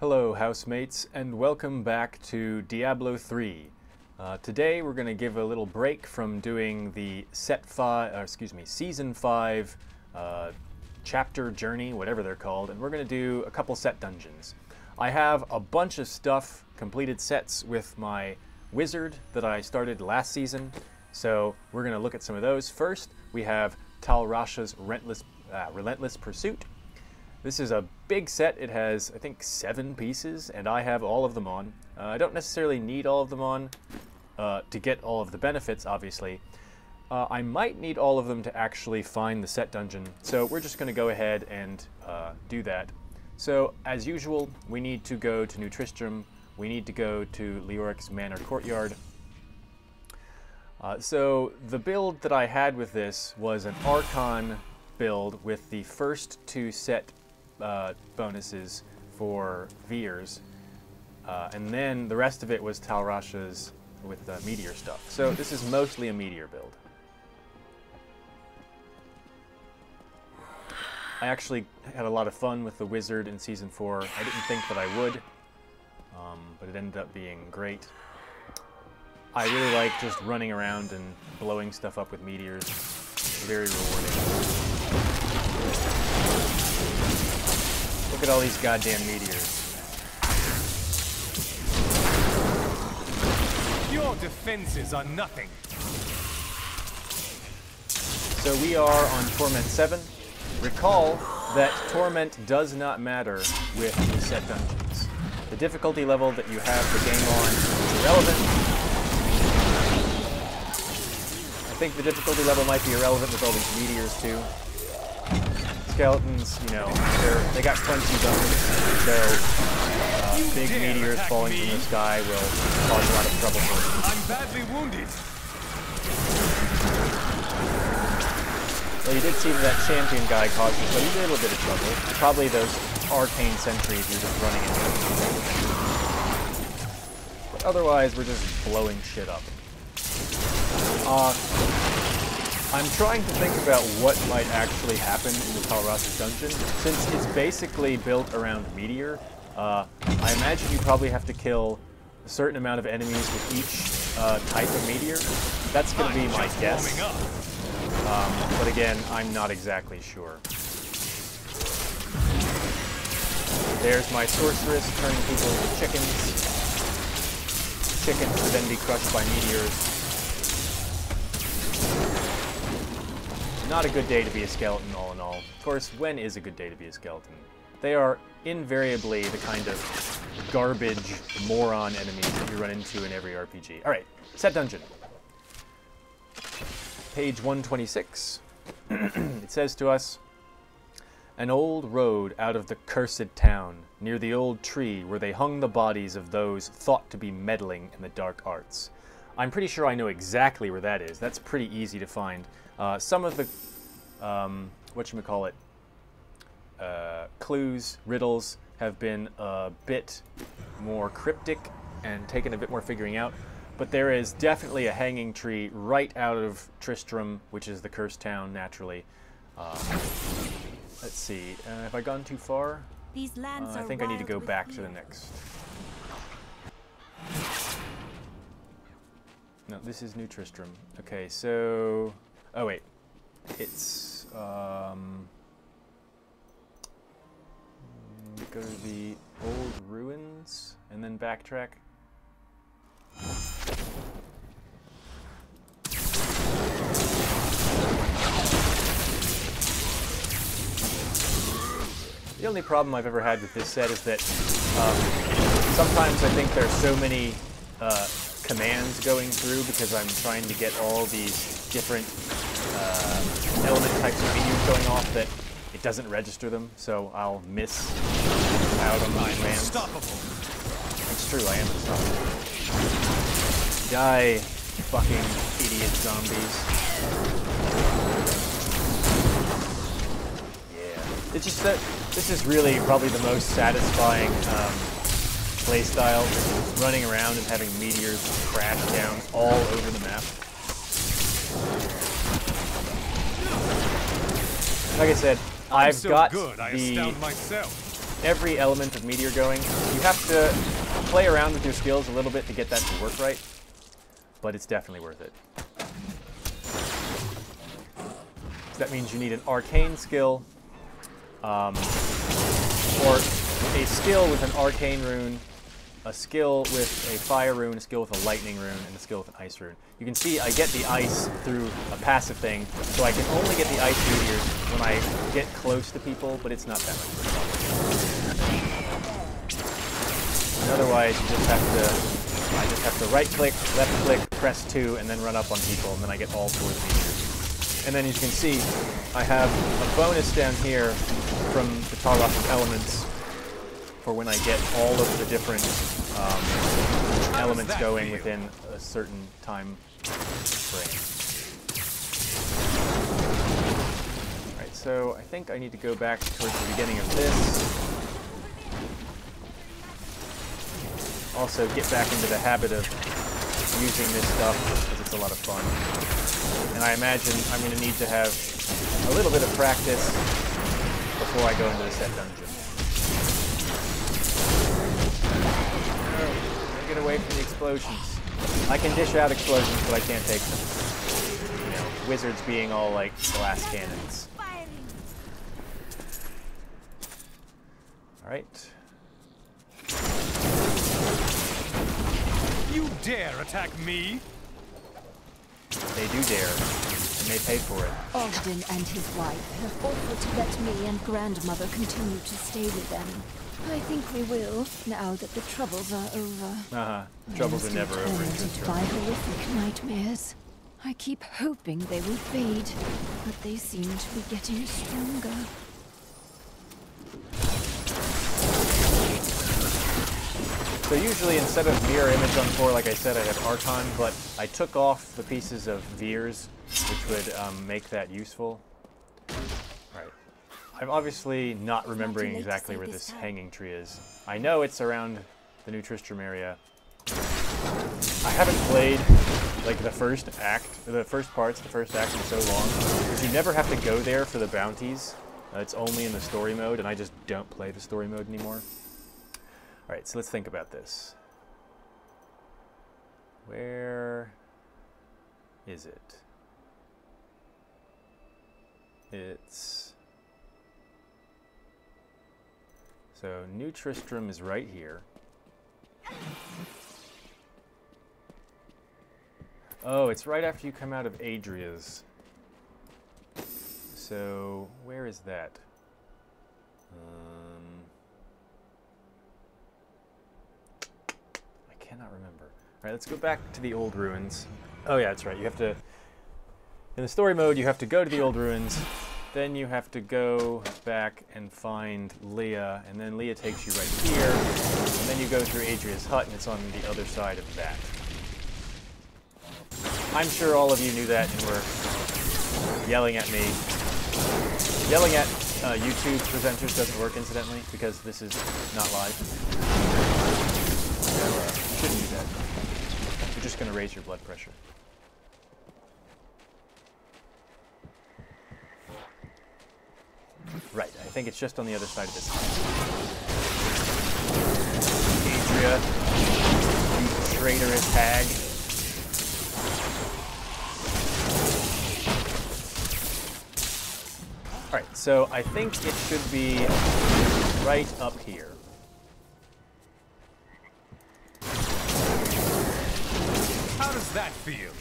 Hello housemates and welcome back to Diablo 3. Today we're going to give a little break from doing the Season 5 chapter journey, whatever they're called, and we're going to do a couple set dungeons. I have a bunch of stuff, completed sets with my wizard that I started last season, so we're going to look at some of those. First, we have Tal Rasha's Relentless Pursuit. This is a big set. It has, I think, 7 pieces, and I have all of them on. I don't necessarily need all of them on to get all of the benefits, obviously. I might need all of them to actually find the set dungeon, so we're just going to go ahead and do that. So, as usual, we need to go to New Tristram. We need to go to Leoric's Manor Courtyard. So, the build that I had with this was an Archon build with the first 2 set bonuses for Veers, and then the rest of it was Tal Rasha's with meteor stuff. So this is mostly a meteor build. I actually had a lot of fun with the wizard in Season 4. I didn't think that I would, but it ended up being great. I really like just running around and blowing stuff up with meteors. It's very rewarding. Look at all these goddamn meteors. Your defenses are nothing. So we are on Torment 7. Recall that Torment does not matter with the set dungeons. The difficulty level that you have the game on is irrelevant. I think the difficulty level might be irrelevant with all these meteors too. Skeletons, you know, they got crunchy bones, so big meteors falling from the sky will cause a lot of trouble for them. I'm badly wounded. Well, you did see that champion guy caused you a little bit of trouble. Probably those arcane sentries you're just running into. But otherwise, we're just blowing shit up. I'm trying to think about what might actually happen in the Tal Rasha dungeon. Since it's basically built around meteor, I imagine you probably have to kill a certain amount of enemies with each type of meteor. That's going to be my guess. But again, I'm not exactly sure. There's my sorceress turning people into chickens. Chickens to then be crushed by meteors. Not a good day to be a skeleton, all in all. Of course, when is a good day to be a skeleton? They are invariably the kind of garbage, moron enemies that you run into in every RPG. Alright, set dungeon. Page 126. It says to us, an old road out of the cursed town, near the old tree where they hung the bodies of those thought to be meddling in the dark arts. I'm pretty sure I know exactly where that is. That's pretty easy to find. Some of the, clues, riddles have been a bit more cryptic and taken a bit more figuring out. But there is definitely a hanging tree right out of Tristram, which is the cursed town, naturally. Let's see. Have I gone too far? These lands I think I need to go back to the next. No, this is New Tristram. Okay, so... Oh, wait. It's, go to the old ruins, and then backtrack. The only problem I've ever had with this set is that sometimes I think there's so many commands going through because I'm trying to get all these different element types of meteors going off that it doesn't register them, so I'll miss out on my commands. It's true, I am unstoppable. Die, fucking idiot zombies. Yeah. It's just that this is really probably the most satisfying playstyle, running around and having meteors crash down all over the map. Like I said, I've got the every element of meteor going. You have to play around with your skills a little bit to get that to work right, but it's definitely worth it. So that means you need an arcane skill, or a skill with an arcane rune, a skill with a fire rune, a skill with a lightning rune, and a skill with an ice rune. You can see I get the ice through a passive thing, so I can only get the ice meteors when I get close to people, but it's not that much of a problem. And otherwise, you just have to, I just have to right click, left click, press 2, and then run up on people, and then I get all 4 meteors. And then as you can see, I have a bonus down here from the Tal Rasha's elements for when I get all of the different elements going within a certain time frame. Alright, so I think I need to go back towards the beginning of this. Also get back into the habit of using this stuff because it's a lot of fun. And I imagine I'm going to need to have a little bit of practice before I go into the set dungeon. Get away from the explosions. I can dish out explosions, but I can't take them. You know, wizards being all like glass cannons. Alright. You dare attack me? They do dare, and they pay for it. Ogden and his wife have offered to let me and grandmother continue to stay with them. I think we will, now that the troubles are over. Troubles are never over in Tormented by horrific nightmares. I keep hoping they will fade, but they seem to be getting stronger. So usually instead of mirror image on 4, like I said, I have Archon, but I took off the pieces of Veers, which would make that useful. Right. I'm obviously not remembering exactly where this hanging tree is. I know it's around the New Tristram area. I haven't played like the first act, the first parts, the first act in so long, because you never have to go there for the bounties. It's only in the story mode, and I just don't play the story mode anymore. Alright, so let's think about this. Where is it? It's... So, New Tristram is right here. Oh, it's right after you come out of Adria's. So, where is that? I cannot remember. Alright, let's go back to the old ruins. Oh yeah, that's right. You have to... In the story mode, you have to go to the old ruins. Then you have to go back and find Leah, and then Leah takes you right here, and then you go through Adria's hut, and it's on the other side of that. I'm sure all of you knew that and were yelling at me. Yelling at YouTube presenters doesn't work, incidentally, because this is not live. So, you shouldn't do that. You're just going to raise your blood pressure. Right, I think it's just on the other side of this house. Adria, you traitorous hag. Alright, so I think it should be right up here. How does that feel?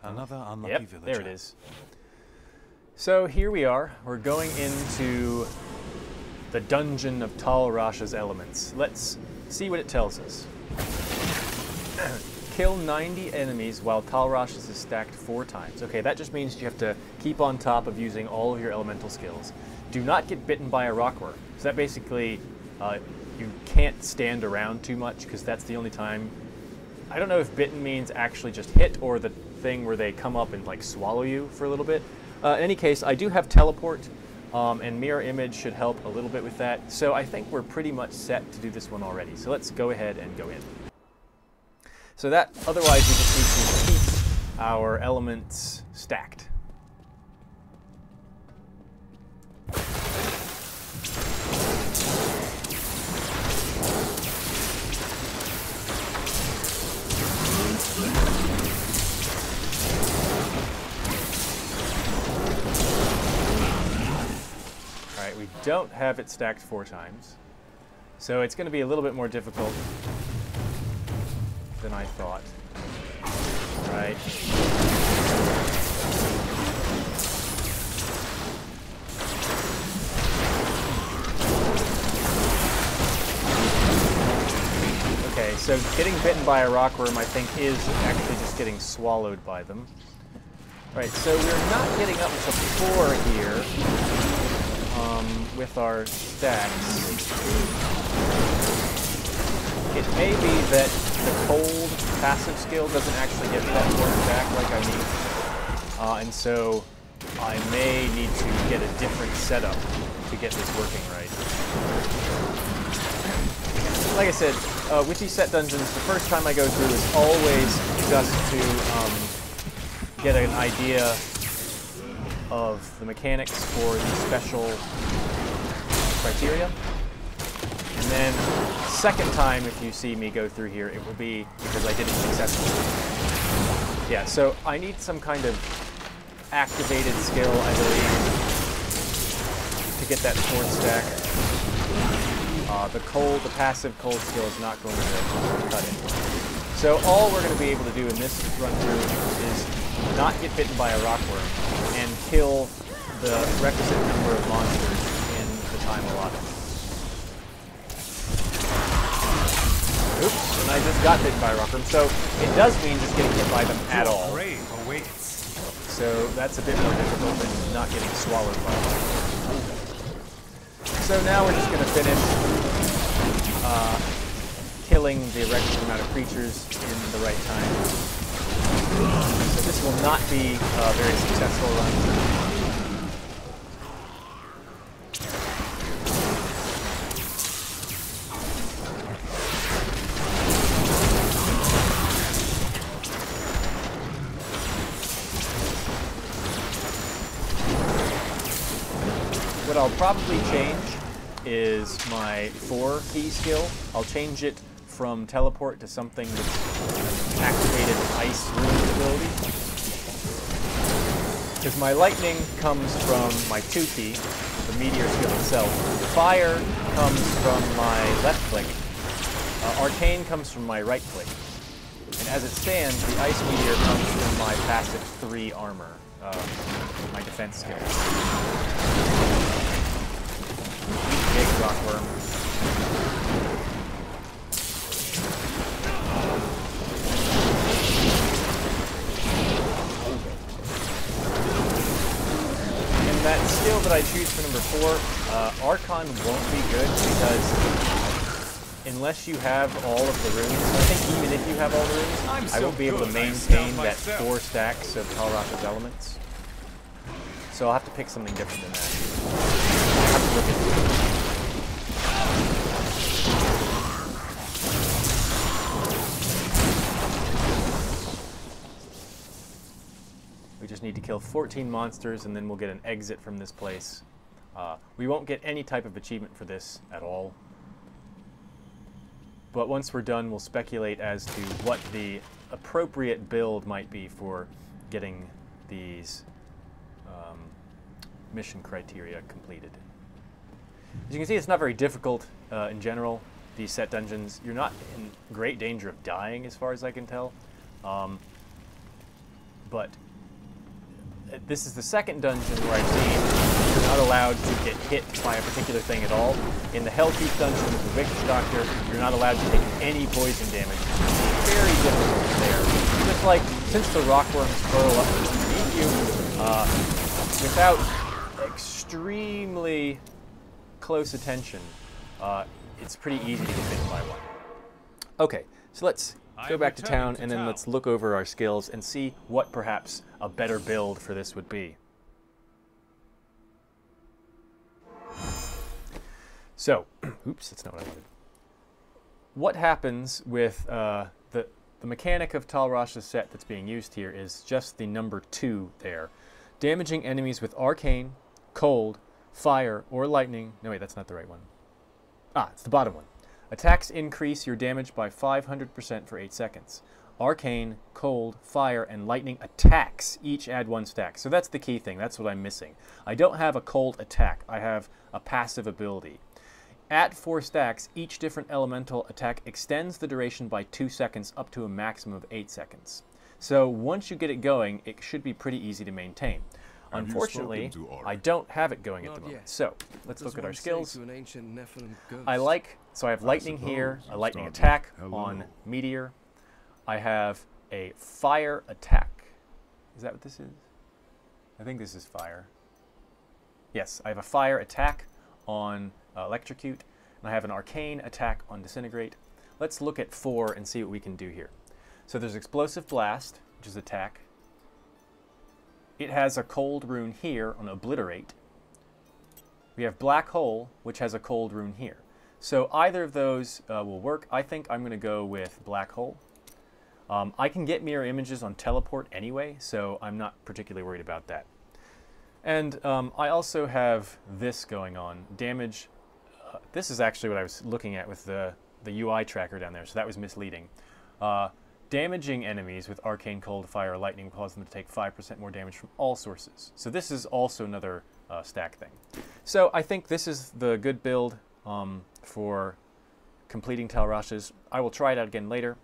Another unlucky Yep, villager. there it is. So here we are. We're going into the dungeon of Tal Rasha's elements. Let's see what it tells us. Kill 90 enemies while Tal Rasha's is stacked 4 times. Okay, that just means you have to keep on top of using all of your elemental skills. Do not get bitten by a rockworm. So that basically, you can't stand around too much because that's the only time. I don't know if bitten means actually just hit or the thing where they come up and like swallow you for a little bit. In any case, I do have teleport, and mirror image should help a little bit with that. So I think we're pretty much set to do this one already. So let's go ahead and go in. So that, otherwise we just need to keep our elements stacked. we don't have it stacked 4 times. So it's going to be a little bit more difficult than I thought. Right. Okay, so getting bitten by a rockworm, I think, is actually just getting swallowed by them. Right, so we're not getting up to 4 here with our stacks. It may be that the cold passive skill doesn't actually get that 4 stack like I need. And so I may need to get a different setup to get this working right. Like I said, with these set dungeons, the first time I go through is always just to get an idea of the mechanics for the special criteria. And then, second time, if you see me go through here, it will be because I did it successfully. Yeah, so I need some kind of activated skill, I believe, to get that 4th stack. The passive cold skill is not going to cut it. So all we're going to be able to do in this run through is not get bitten by a rockworm and kill the requisite number of monsters in the time allotted. Oops, and I just got bitten by a rockworm, so it does mean just getting hit by them at all. So that's a bit more difficult than not getting swallowed by them. So now we're just going to finish killing the requisite amount of creatures in the right time. So this will not be a very successful run. What I'll probably change is my 4 key skill. I'll change it from teleport to something that's activated ice rune ability. Because my lightning comes from my 2 key, the meteor skill itself. Fire comes from my left click. Arcane comes from my right click. And as it stands, the ice meteor comes from my passive 3 armor, my defense skill. Big rockworm. And that skill that I choose for number 4, Archon won't be good because unless you have all of the runes, I think even if you have all the runes, I won't be able to maintain that 4 stacks of Tal Rasha's elements. So I'll have to pick something different than that. I'll have to look at We just need to kill 14 monsters and then we'll get an exit from this place. We won't get any type of achievement for this at all. But once we're done, we'll speculate as to what the appropriate build might be for getting these mission criteria completed. As you can see, it's not very difficult in general, these set dungeons. You're not in great danger of dying as far as I can tell. But this is the second dungeon where I've seen you're not allowed to get hit by a particular thing at all. In the Hellkeep dungeon with the Witch Doctor, you're not allowed to take any poison damage. It's very difficult there. Just like, since the rockworms burrow up underneath you, without extremely close attention, it's pretty easy to get bitten by one. Okay, so let's go back to town and then let's look over our skills and see what perhaps a better build for this would be. So, oops, that's not what I wanted. What happens with the mechanic of Tal Rasha's set that's being used here is just the number 2 there. Damaging enemies with arcane, cold, fire, or lightning. No, wait, that's not the right one. Ah, it's the bottom one. Attacks increase your damage by 500% for 8 seconds. arcane, cold, fire, and lightning attacks each add 1 stack. So that's the key thing. That's what I'm missing. I don't have a cold attack. I have a passive ability. At 4 stacks, each different elemental attack extends the duration by 2 seconds up to a maximum of 8 seconds. So once you get it going, it should be pretty easy to maintain. Unfortunately, I don't have it going at the moment. So let's look at our skills. I have lightning here, a lightning attack on meteor. I have a fire attack. Is that what this is? I think this is fire. Yes, I have a fire attack on electrocute, and I have an arcane attack on disintegrate. Let's look at 4 and see what we can do here. So there's explosive blast, which is attack. It has a cold rune here on obliterate. We have black hole, which has a cold rune here. So either of those will work. I think I'm going to go with black hole. I can get mirror images on teleport anyway, so I'm not particularly worried about that. And I also have this going on. Damage. This is actually what I was looking at with the UI tracker down there, so that was misleading. Damaging enemies with arcane, cold, fire, or lightning cause them to take 5% more damage from all sources. So this is also another stack thing. So I think this is the good build for completing Tal Rasha's. I will try it out again later.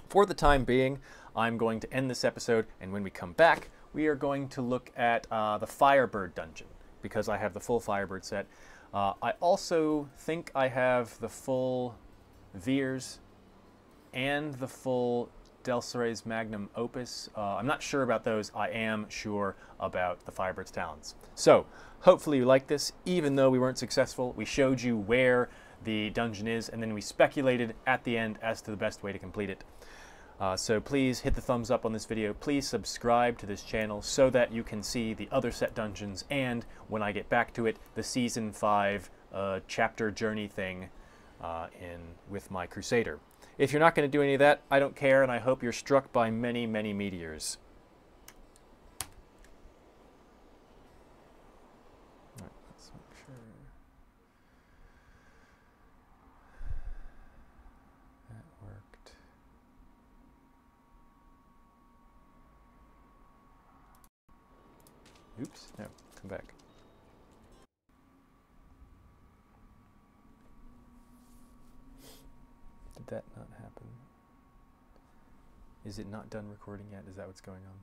For the time being, I'm going to end this episode, and when we come back, we are going to look at the Firebird dungeon, because I have the full Firebird set. I also think I have the full Veers and the full Delcere's Magnum Opus. I'm not sure about those. I am sure about the Firebird's Talons. So, hopefully you like this. Even though we weren't successful, we showed you where the dungeon is, and then we speculated at the end as to the best way to complete it. So please hit the thumbs up on this video. Please subscribe to this channel so that you can see the other set dungeons, and when I get back to it, the Season 5 chapter journey thing with my Crusader. If you're not going to do any of that, I don't care, and I hope you're struck by many, many meteors. All right, let's make sure that worked. Oops, no, come back. Did that not happen? Is it not done recording yet? Is that what's going on?